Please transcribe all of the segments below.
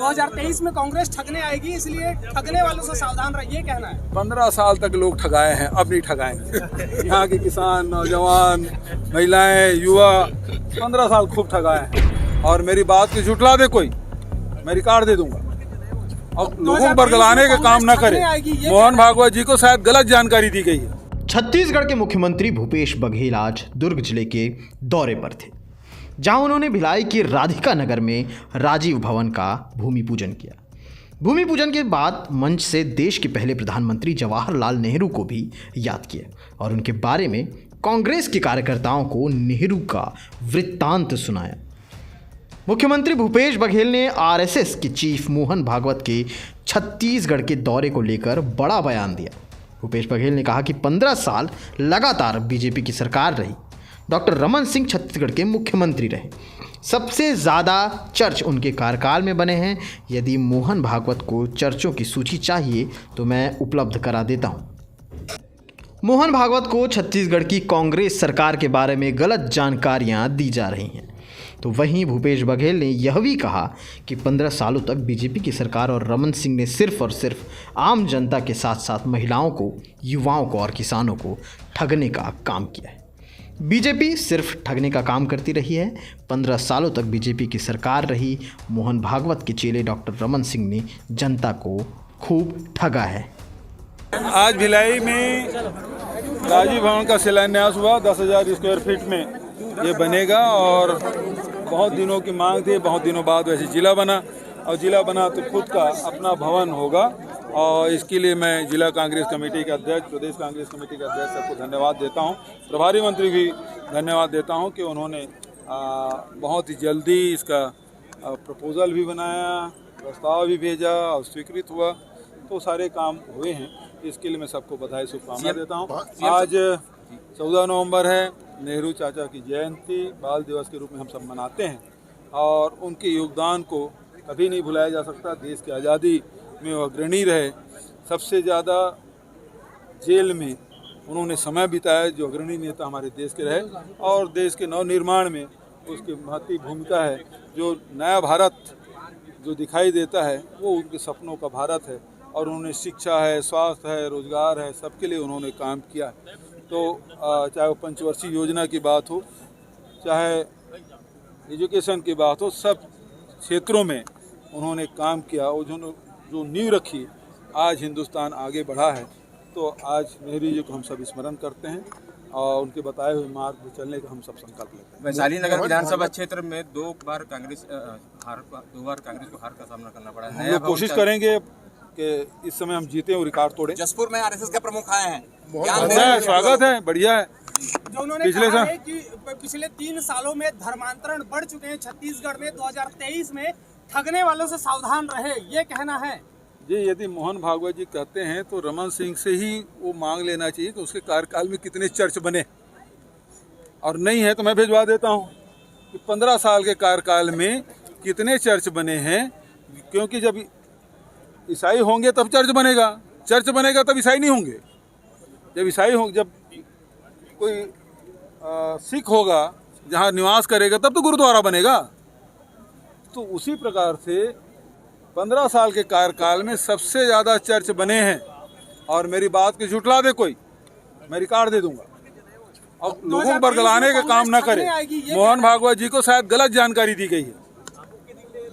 2023 में कांग्रेस ठगने आएगी, इसलिए ठगने वालों से सावधान रहिए, कहना है। 15 साल तक लोग ठगाए हैं, अब नहीं ठगाएंगे। यहाँ के किसान, नौजवान, महिलाएं, युवा 15 साल खूब ठगाए हैं। और मेरी बात की झुठला दे कोई, मैं रिकॉर्ड दे दूंगा। और लोगों को बरगलाने का काम ना करे। मोहन भागवत जी को शायद गलत जानकारी दी गई है। छत्तीसगढ़ के मुख्यमंत्री भूपेश बघेल आज दुर्ग जिले के दौरे पर थे, जहां उन्होंने भिलाई के राधिका नगर में राजीव भवन का भूमि पूजन किया। भूमि पूजन के बाद मंच से देश के पहले प्रधानमंत्री जवाहरलाल नेहरू को भी याद किया और उनके बारे में कांग्रेस के कार्यकर्ताओं को नेहरू का वृत्तांत सुनाया। मुख्यमंत्री भूपेश बघेल ने आरएसएस के चीफ मोहन भागवत के छत्तीसगढ़ के दौरे को लेकर बड़ा बयान दिया। भूपेश बघेल ने कहा कि 15 साल लगातार बीजेपी की सरकार रही। डॉक्टर रमन सिंह छत्तीसगढ़ के मुख्यमंत्री रहे। सबसे ज़्यादा चर्च उनके कार्यकाल में बने हैं। यदि मोहन भागवत को चर्चों की सूची चाहिए तो मैं उपलब्ध करा देता हूं। मोहन भागवत को छत्तीसगढ़ की कांग्रेस सरकार के बारे में गलत जानकारियां दी जा रही हैं। तो वहीं भूपेश बघेल ने यह भी कहा कि 15 सालों तक बीजेपी की सरकार और रमन सिंह ने सिर्फ और सिर्फ आम जनता के साथ साथ महिलाओं को, युवाओं को और किसानों को ठगने का काम किया है। बीजेपी सिर्फ ठगने का काम करती रही है। 15 सालों तक बीजेपी की सरकार रही। मोहन भागवत के चेले डॉक्टर रमन सिंह ने जनता को खूब ठगा है। आज भिलाई में राजीव भवन का शिलान्यास हुआ। 10,000 स्क्वायर फीट में ये बनेगा और बहुत दिनों की मांग थी। बहुत दिनों बाद वैसे जिला बना और जिला बना तो खुद का अपना भवन होगा। और इसके लिए मैं जिला कांग्रेस कमेटी के अध्यक्ष, प्रदेश कांग्रेस कमेटी के अध्यक्ष सबको धन्यवाद देता हूं। प्रभारी मंत्री भी धन्यवाद देता हूं कि उन्होंने बहुत ही जल्दी इसका प्रपोजल भी बनाया, प्रस्ताव भी भेजा और स्वीकृत हुआ। तो सारे काम हुए हैं। इसके लिए मैं सबको बधाई शुभकामनाएं देता हूं। आज 14 नवंबर है, नेहरू चाचा की जयंती, बाल दिवस के रूप में हम सब मनाते हैं और उनके योगदान को कभी नहीं भुलाया जा सकता। देश की आज़ादी में वो अग्रणी रहे। सबसे ज़्यादा जेल में उन्होंने समय बिताया, जो अग्रणी नेता हमारे देश के रहे। और देश के नवनिर्माण में उसकी महत्वपूर्ण भूमिका है। जो नया भारत जो दिखाई देता है वो उनके सपनों का भारत है। और उन्होंने शिक्षा है, स्वास्थ्य है, रोजगार है, सबके लिए उन्होंने काम किया है। तो चाहे वो पंचवर्षीय योजना की बात हो, चाहे एजुकेशन की बात हो, सब क्षेत्रों में उन्होंने काम किया और जो नींव रखी, आज हिंदुस्तान आगे बढ़ा है। तो आज नेहरू जी को हम सब स्मरण करते हैं और उनके बताए हुए मार्ग पर चलने का हम सब संकल्प लेते हैं। वैशाली नगर विधानसभा क्षेत्र में दो बार कांग्रेस को हार का सामना करना पड़ा है। हम लोग कोशिश करेंगे कि इस समय हम जीते और रिकॉर्ड तोड़े। जसपुर में आरएसएस के प्रमुख आए हैं। अच्छा है, स्वागत है, बढ़िया है। जो उन्होंने कहा है कि पिछले 3 सालों में धर्मांतरण बढ़ चुके हैं छत्तीसगढ़ में, 2023 में ठगने वालों से सावधान रहे, ये कहना है जी। यदि मोहन भागवत जी कहते हैं तो रमन सिंह से ही वो मांग लेना चाहिए कि उसके कार्यकाल में कितने चर्च बने, और नहीं है तो मैं भिजवा देता हूँ कि 15 साल के कार्यकाल में कितने चर्च बने हैं। क्योंकि जब ईसाई होंगे तब चर्च बनेगा, चर्च बनेगा तब ईसाई नहीं होंगे। जब ईसाई होंगे, जब कोई सिख होगा जहाँ निवास करेगा तब तो गुरुद्वारा बनेगा। तो उसी प्रकार से 15 साल के कार्यकाल में सबसे ज़्यादा चर्च बने हैं। और मेरी बात की झुठला दे कोई, मैं रिकॉर्ड दे दूंगा। और लोगों को बरगलाने का काम ना करे। मोहन भागवत जी को शायद गलत जानकारी दी गई है।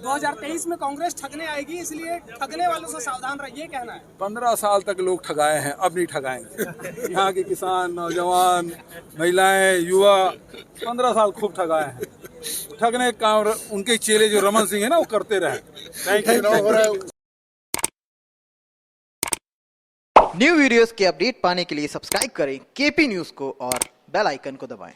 2023 में कांग्रेस ठगने आएगी, इसलिए ठगने वालों से सावधान रहिए, कहना है। 15 साल तक लोग ठगाए हैं, अब नहीं ठगाएंगे। यहाँ के किसान, नौजवान, महिलाएं, युवा 15 साल खूब ठगाए हैं। ठगने का काम उनके चेले जो रमन सिंह है ना, वो करते रहे। Thank you. न्यू वीडियोस के अपडेट पाने के लिए सब्सक्राइब करें केपी न्यूज़ को और बेल आइकन को दबाएं।